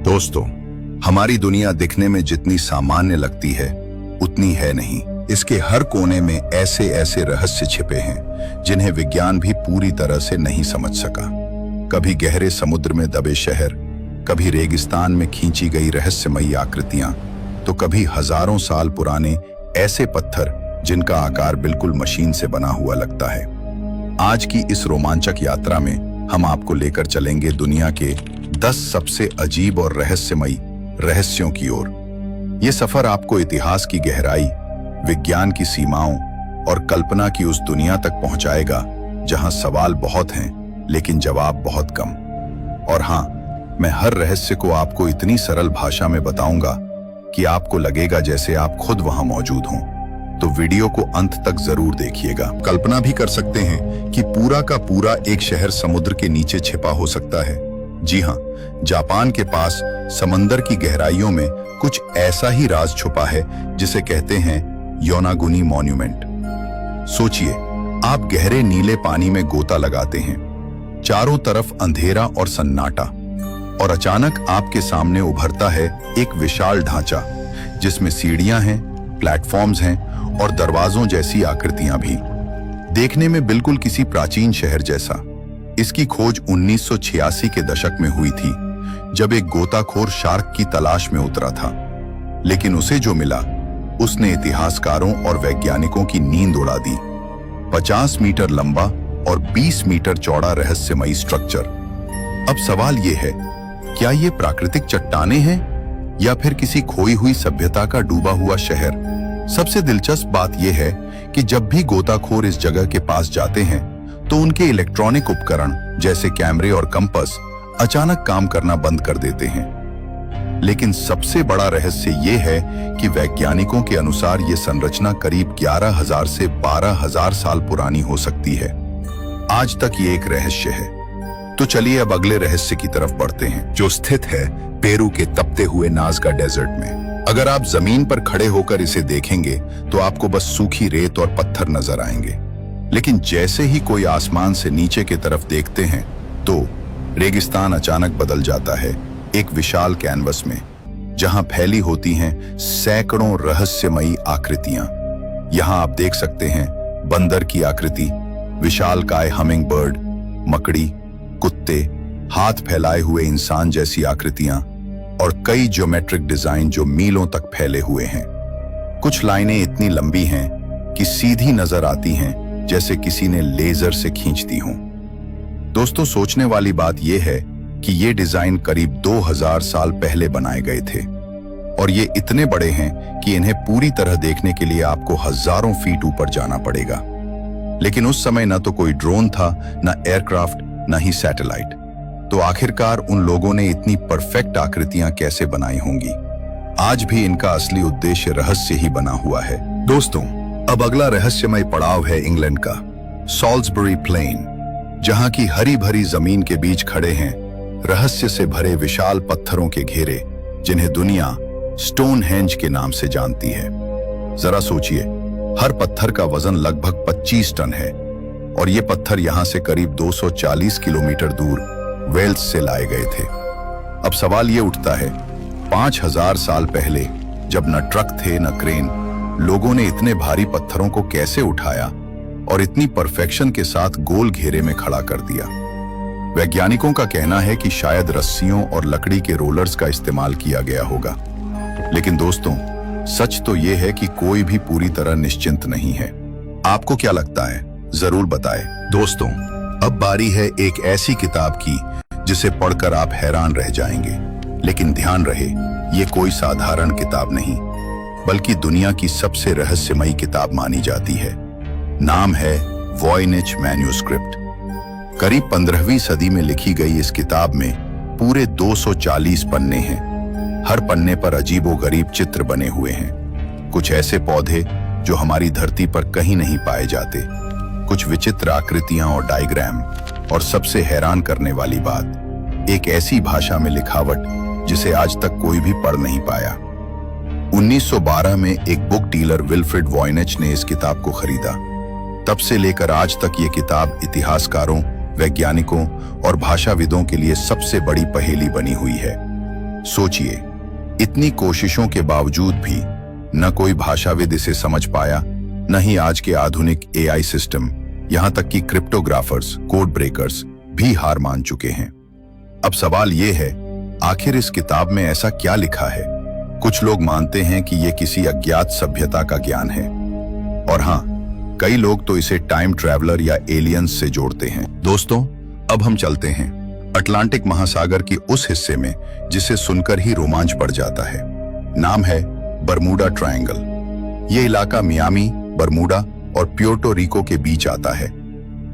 दोस्तों, हमारी दुनिया दिखने में जितनी सामान्य लगती है उतनी है नहीं। इसके हर कोने में ऐसे ऐसे रहस्य छिपे हैं जिन्हें विज्ञान भी पूरी तरह से नहीं समझ सका। कभी गहरे समुद्र में दबे शहर, कभी रेगिस्तान में खींची गई रहस्यमयी आकृतियां, तो कभी हजारों साल पुराने ऐसे पत्थर जिनका आकार बिल्कुल मशीन से बना हुआ लगता है। आज की इस रोमांचक यात्रा में हम आपको लेकर चलेंगे दुनिया के 10 सबसे अजीब और रहस्यमयी रहस्यों की ओर। ये सफर आपको इतिहास की गहराई, विज्ञान की सीमाओं और कल्पना की उस दुनिया तक पहुंचाएगा जहां सवाल बहुत हैं लेकिन जवाब बहुत कम। और हां, मैं हर रहस्य को आपको इतनी सरल भाषा में बताऊंगा कि आपको लगेगा जैसे आप खुद वहां मौजूद हों। तो वीडियो को अंत तक जरूर देखिएगा। कल्पना भी कर सकते हैं कि पूरा का पूरा एक शहर समुद्र के नीचे छिपा हो सकता है। जी हां, जापान के पास समंदर की गहराइयों में कुछ ऐसा ही राज छुपा है जिसे कहते हैं योनागुनी मॉन्यूमेंट। सोचिए, आप गहरे नीले पानी में गोता लगाते हैं, चारों तरफ अंधेरा और सन्नाटा, और अचानक आपके सामने उभरता है एक विशाल ढांचा जिसमें सीढ़ियां हैं, प्लेटफॉर्म्स हैं और दरवाजों जैसी आकृतियां भी। देखने में बिल्कुल किसी प्राचीन शहर जैसा। इसकी खोज 1986 के दशक में हुई थी, जब एक गोताखोर शार्क की तलाश में उतरा था। लेकिन उसे जो मिला उसने इतिहासकारों और वैज्ञानिकों की नींद उड़ा दी। 50 मीटर लंबा और 20 मीटर चौड़ा रहस्यमयी स्ट्रक्चर। अब सवाल यह है, क्या ये प्राकृतिक चट्टानें हैं या फिर किसी खोई हुई सभ्यता का डूबा हुआ शहर? सबसे दिलचस्प बात यह है कि जब भी गोताखोर इस जगह के पास जाते हैं तो उनके इलेक्ट्रॉनिक उपकरण जैसे कैमरे और कंपास अचानक काम करना बंद कर देते हैं। लेकिन सबसे बड़ा रहस्य यह है कि वैज्ञानिकों के अनुसार यह संरचना करीब 11,000 से 12,000 साल पुरानी हो सकती है। आज तक ये एक रहस्य है। तो चलिए अब अगले रहस्य की तरफ बढ़ते हैं, जो स्थित है पेरू के तपते हुए नाज़का डेजर्ट में। अगर आप जमीन पर खड़े होकर इसे देखेंगे तो आपको बस सूखी रेत और पत्थर नजर आएंगे। लेकिन जैसे ही कोई आसमान से नीचे की तरफ देखते हैं तो रेगिस्तान अचानक बदल जाता है एक विशाल कैनवस में, जहां फैली होती हैं सैकड़ों रहस्यमयी आकृतियां। यहां आप देख सकते हैं बंदर की आकृति, विशालकाय हमिंग बर्ड, मकड़ी, कुत्ते, हाथ फैलाए हुए इंसान जैसी आकृतियां और कई ज्योमेट्रिक डिजाइन जो मीलों तक फैले हुए हैं। कुछ लाइनें इतनी लंबी हैं कि सीधी नजर आती हैं जैसे किसी ने लेजर से खींच दी हों। दोस्तों, सोचने वाली बात यह है कि ये डिजाइन करीब 2000 साल पहले बनाए गए थे और ये इतने बड़े हैं कि इन्हें पूरी तरह देखने के लिए आपको हजारों फीट ऊपर जाना पड़ेगा। लेकिन उस समय न तो कोई ड्रोन था, न एयरक्राफ्ट, न ही सैटेलाइट। तो आखिरकार उन लोगों ने इतनी परफेक्ट आकृतियां कैसे बनाई होंगी? आज भी इनका असली उद्देश्य रहस्य ही बना हुआ है। दोस्तों, अब अगला रहस्यमय पड़ाव है इंग्लैंड का सॉल्सबरी प्लेन, जहां की हरी भरी जमीन के बीच खड़े हैं रहस्य से भरे विशाल पत्थरों के घेरे, जिन्हें दुनिया स्टोनहेंज के नाम से जानती है। जरा सोचिए, हर पत्थर का वजन लगभग 25 टन है और ये पत्थर यहां से करीब 240 किलोमीटर दूर वेल्स से लाए गए थे। अब सवाल ये उठता है, 5000 साल पहले जब न ट्रक थे न क्रेन, लोगों ने इतने भारी पत्थरों को कैसे उठाया और इतनी परफेक्शन के साथ गोल घेरे में खड़ा कर दिया? वैज्ञानिकों का कहना है कि शायद रस्सियों और लकड़ी के रोलर्स का इस्तेमाल किया गया होगा। लेकिन दोस्तों, सच तो यह है कि कोई भी पूरी तरह निश्चिंत नहीं है। आपको क्या लगता है? जरूर बताएं। दोस्तों, अब बारी है एक ऐसी किताब की जिसे पढ़कर आप हैरान रह जाएंगे। लेकिन ध्यान रहे, ये कोई साधारण किताब नहीं, बल्कि दुनिया की सबसे रहस्यमयी किताब मानी जाती है। नाम है वॉयनिच मैन्यूस्क्रिप्ट। करीब 15वीं सदी में लिखी गई इस किताब में पूरे 240 पन्ने हैं। हर पन्ने पर अजीबोगरीब चित्र बने हुए हैं। कुछ ऐसे पौधे जो हमारी धरती पर कहीं नहीं पाए जाते, कुछ विचित्र आकृतियां और डायग्राम, और सबसे हैरान करने वाली बात, एक ऐसी भाषा में लिखावट जिसे आज तक कोई भी पढ़ नहीं पाया। 1912 में एक बुक डीलर विल्फ्रेड वॉयनिच ने इस किताब को खरीदा। तब से लेकर आज तक ये किताब इतिहासकारों, वैज्ञानिकों और भाषाविदों के लिए सबसे बड़ी पहेली बनी हुई है। सोचिए, इतनी कोशिशों के बावजूद भी न कोई भाषाविद इसे समझ पाया, न ही आज के आधुनिक एआई सिस्टम, यहां तक कि क्रिप्टोग्राफर्स, कोड ब्रेकर्स भी हार मान चुके हैं। अब सवाल यह है, आखिर इस किताब में ऐसा क्या लिखा है? कुछ लोग मानते हैं कि यह किसी अज्ञात सभ्यता का ज्ञान है, और हां, कई लोग तो इसे टाइम ट्रैवलर या एलियंस से जोड़ते हैं। दोस्तों, अब हम चलते हैं अटलांटिक महासागर की उस हिस्से में जिसे सुनकर ही रोमांच बढ़ जाता है। नाम है बरमूडा ट्रायंगल। ये इलाका मियामी, बरमूडा और प्योर्टो रिको के बीच आता है।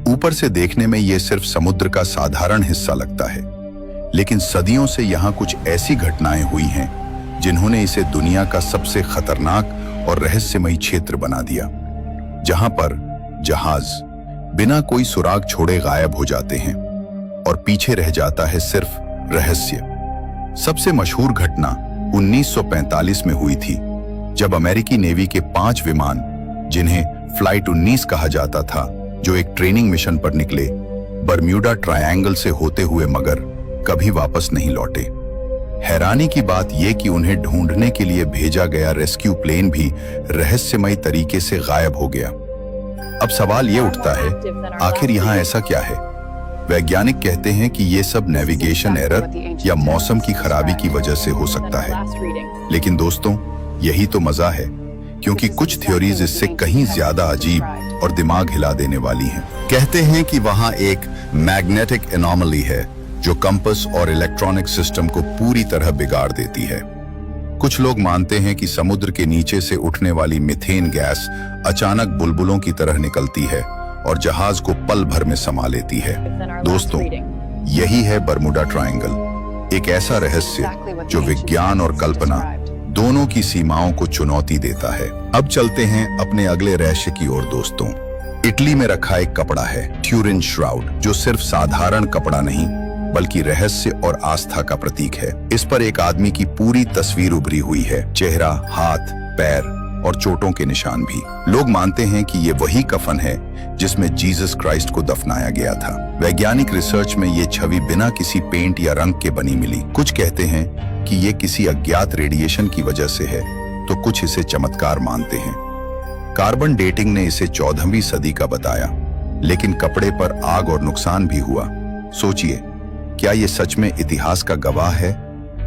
ऊपर से देखने में यह सिर्फ समुद्र का साधारण हिस्सा लगता है, लेकिन सदियों से यहाँ कुछ ऐसी घटनाएं हुई हैं जिन्होंने इसे दुनिया का सबसे खतरनाक और रहस्यमयी क्षेत्र बना दिया, जहां पर जहाज बिना कोई सुराग छोड़े गायब हो जाते हैं और पीछे रह जाता है सिर्फ रहस्य। सबसे मशहूर घटना 1945 में हुई थी, जब अमेरिकी नेवी के 5 विमान, जिन्हें फ्लाइट 19 कहा जाता था, जो एक ट्रेनिंग मिशन पर निकले, बरम्यूडा ट्रायंगल से होते हुए मगर कभी वापस नहीं लौटे। हैरानी की बात यह कि उन्हें ढूंढने के लिए भेजा गया रेस्क्यू प्लेन भी रहस्यमयी तरीके से गायब हो गया। अब सवाल यह उठता है, आखिर यहाँ ऐसा क्या है? वैज्ञानिक कहते हैं कि ये सब नेविगेशन एरर या मौसम की खराबी की वजह से हो सकता है। लेकिन दोस्तों, यही तो मजा है, क्योंकि कुछ थ्योरीज इससे कहीं ज्यादा अजीब और दिमाग हिला देने वाली हैं। कहते हैं कि वहां एक मैग्नेटिक एनोमली है जो कंपास और इलेक्ट्रॉनिक सिस्टम को पूरी तरह बिगाड़ देती है। कुछ लोग मानते हैं कि समुद्र के नीचे से उठने वाली मीथेन गैस अचानक बुलबुलों की तरह निकलती है और जहाज को पल भर में समा लेती है। दोस्तों, यही है बरमूडा ट्रायंगल, एक ऐसा रहस्य जो विज्ञान और कल्पना दोनों की सीमाओं को चुनौती देता है। अब चलते हैं अपने अगले रहस्य की ओर। दोस्तों, इटली में रखा एक कपड़ा है, ट्यूरिन श्राउड, जो सिर्फ साधारण कपड़ा नहीं बल्कि रहस्य और आस्था का प्रतीक है। इस पर एक आदमी की पूरी तस्वीर उभरी हुई है, चेहरा, हाथ, पैर और चोटों के निशान भी। लोग मानते हैं कि ये वही कफन है जिसमें जीसस क्राइस्ट को दफनाया गया था। वैज्ञानिक रिसर्च में ये छवि बिना किसी पेंट या रंग के बनी मिली। कुछ कहते हैं कि ये किसी अज्ञात रेडिएशन की वजह से है, तो कुछ इसे चमत्कार मानते हैं। कार्बन डेटिंग ने इसे 14वीं सदी का बताया, लेकिन कपड़े पर आग और नुकसान भी हुआ। सोचिए, क्या ये सच में इतिहास का गवाह है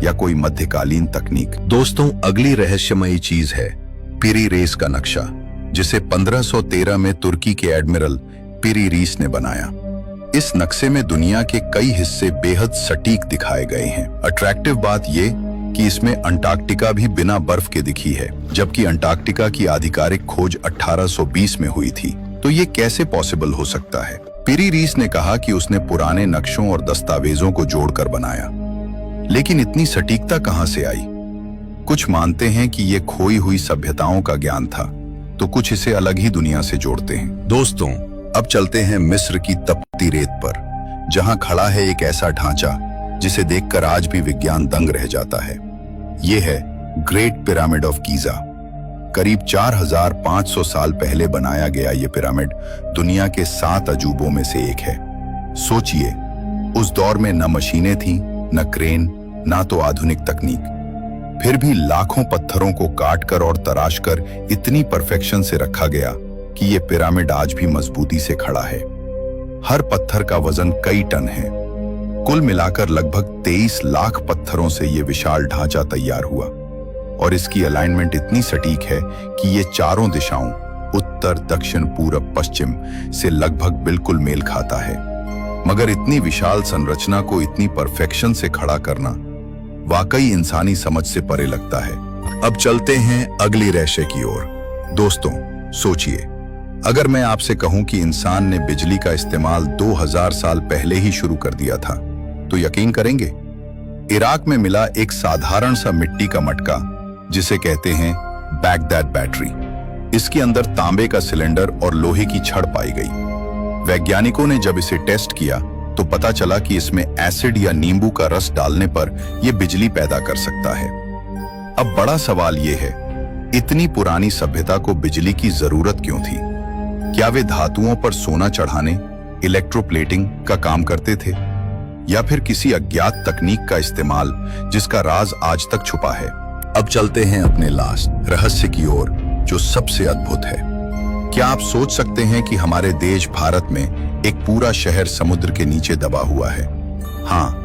या कोई मध्यकालीन तकनीक? दोस्तों, अगली रहस्यमयी चीज है पिरी रेस का नक्शा, जिसे 1513 में तुर्की के एडमिरल पिरी रीस ने बनाया। इस नक्शे में दुनिया के कई हिस्से बेहद सटीक दिखाए गए हैं। अट्रैक्टिव बात यह कि इसमें अंटार्कटिका भी बिना बर्फ के दिखी है, जबकि अंटार्कटिका की आधिकारिक खोज 1820 में हुई थी। तो ये कैसे पॉसिबल हो सकता है? पिरी रीस ने कहा कि उसने पुराने नक्शों और दस्तावेजों को जोड़कर बनाया, लेकिन इतनी सटीकता कहां से आई? कुछ मानते हैं कि यह खोई हुई सभ्यताओं का ज्ञान था, तो कुछ इसे अलग ही दुनिया से जोड़ते हैं। दोस्तों, अब चलते हैं मिस्र की तपती रेत पर, जहां खड़ा है एक ऐसा ढांचा जिसे देखकर आज भी विज्ञान दंग रह जाता है। यह है ग्रेट पिरामिड ऑफ गीजा। करीब 4500 साल पहले बनाया गया यह पिरामिड दुनिया के 7 अजूबों में से एक है। सोचिए, उस दौर में न मशीनें थीं, न क्रेन, ना तो आधुनिक तकनीक, फिर भी लाखों पत्थरों को काटकर और तराशकर इतनी परफेक्शन से रखा गया कि यह पिरामिड आज भी मजबूती से खड़ा है। हर पत्थर का वजन कई टन है। कुल मिलाकर लगभग 23 लाख पत्थरों से यह विशाल ढांचा तैयार हुआ, और इसकी अलाइनमेंट इतनी सटीक है कि ये चारों दिशाओं, उत्तर, दक्षिण, पूरब, पश्चिम से लगभग बिल्कुल मेल खाता है। मगर इतनी विशाल संरचना को इतनी परफेक्शन से खड़ा करना वाकई इंसानी समझ से परे लगता है। अब चलते हैं अगली रहस्य की ओर। दोस्तों, सोचिए, अगर मैं आपसे कहूं कि इंसान ने बिजली का इस्तेमाल 2000 साल पहले ही शुरू कर दिया था, तो यकीन करेंगे? इराक में मिला एक साधारण सा मिट्टी का मटका, जिसे कहते हैं बैगदाद बैटरी। इसके अंदर तांबे का सिलेंडर और लोहे की छड़ पाई गई। वैज्ञानिकों ने जब इसे टेस्ट किया तो पता चला कि इसमें एसिड या नींबू का रस डालने पर यह बिजली पैदा कर सकता है। अब बड़ा सवाल यह है, इतनी पुरानी सभ्यता को बिजली की जरूरत क्यों थी? क्या वे धातुओं पर सोना चढ़ाने, इलेक्ट्रोप्लेटिंग का काम करते थे? या फिर किसी अज्ञात तकनीक का इस्तेमाल जिसका राज आज तक छुपा है। अब चलते हैं अपने लास्ट रहस्य की ओर, जो सबसे अद्भुत है। क्या आप सोच सकते हैं कि हमारे देश भारत में एक पूरा शहर समुद्र के नीचे दबा हुआ है? हाँ,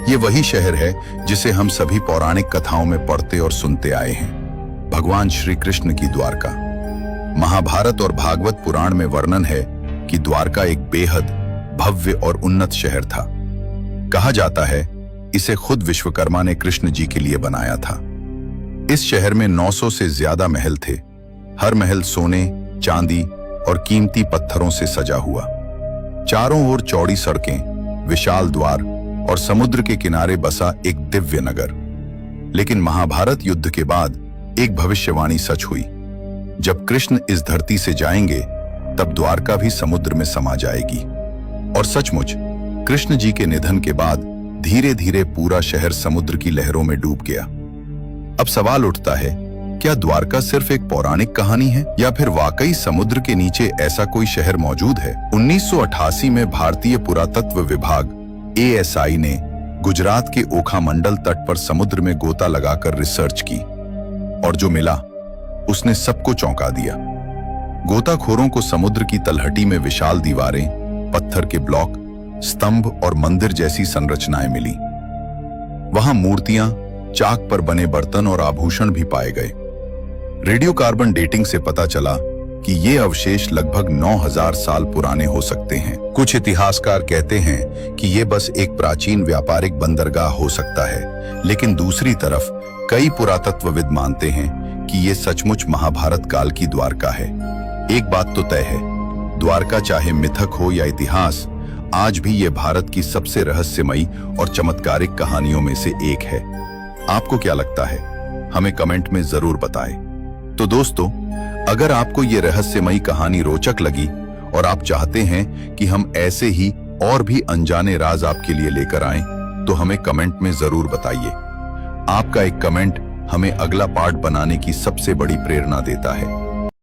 ये वही शहर है जिसे हम सभी पौराणिक कथाओं में पढ़ते और सुनते आए हैं, भगवान श्री कृष्ण की द्वारका। महाभारत और भागवत पुराण में वर्णन है कि द्वारका एक बेहद भव्य और उन्नत शहर था। कहा जाता है इसे खुद विश्वकर्मा ने कृष्ण जी के लिए बनाया था। इस शहर में 900 से ज्यादा महल थे। हर महल सोने, चांदी और कीमती पत्थरों से सजा हुआ। चारों ओर चौड़ी सड़कें, विशाल द्वार और समुद्र के किनारे बसा एक दिव्य नगर। लेकिन महाभारत युद्ध के बाद एक भविष्यवाणी सच हुई। जब कृष्ण इस धरती से जाएंगे तब द्वारका भी समुद्र में समा जाएगी। और सचमुच कृष्ण जी के निधन के बाद धीरे धीरे पूरा शहर समुद्र की लहरों में डूब गया। अब सवाल उठता है, क्या द्वारका सिर्फ एक पौराणिक कहानी है या फिर वाकई समुद्र के नीचे ऐसा कोई शहर मौजूद है? 1988 में भारतीय पुरातत्व विभाग ASI ने गुजरात के ओखा मंडल तट पर समुद्र में गोता लगाकर रिसर्च की और जो मिला उसने सबको चौंका दिया। गोताखोरों को समुद्र की तलहटी में विशाल दीवारें, पत्थर के ब्लॉक, स्तंभ और मंदिर जैसी संरचनाएं मिली। वहां मूर्तियां, चाक पर बने बर्तन और आभूषण भी पाए गए। रेडियो कार्बन डेटिंग से पता चला कि ये अवशेष लगभग 9000 साल पुराने हो सकते हैं। कुछ इतिहासकार कहते हैं कि ये बस एक प्राचीन व्यापारिक बंदरगाह हो सकता है, लेकिन दूसरी तरफ कई पुरातत्वविद मानते हैं कि ये सचमुच महाभारत काल की द्वारका है। एक बात तो तय है, द्वारका चाहे मिथक हो या इतिहास, आज भी ये भारत की सबसे रहस्यमयी और चमत्कारिक कहानियों में से एक है। आपको क्या लगता है? हमें कमेंट में जरूर बताएं। तो दोस्तों, अगर आपको ये रहस्यमयी कहानी रोचक लगी और आप चाहते हैं कि हम ऐसे ही और भी अनजाने राज आपके लिए लेकर आएं, तो हमें कमेंट में जरूर बताइए। आपका एक कमेंट हमें अगला पार्ट बनाने की सबसे बड़ी प्रेरणा देता है।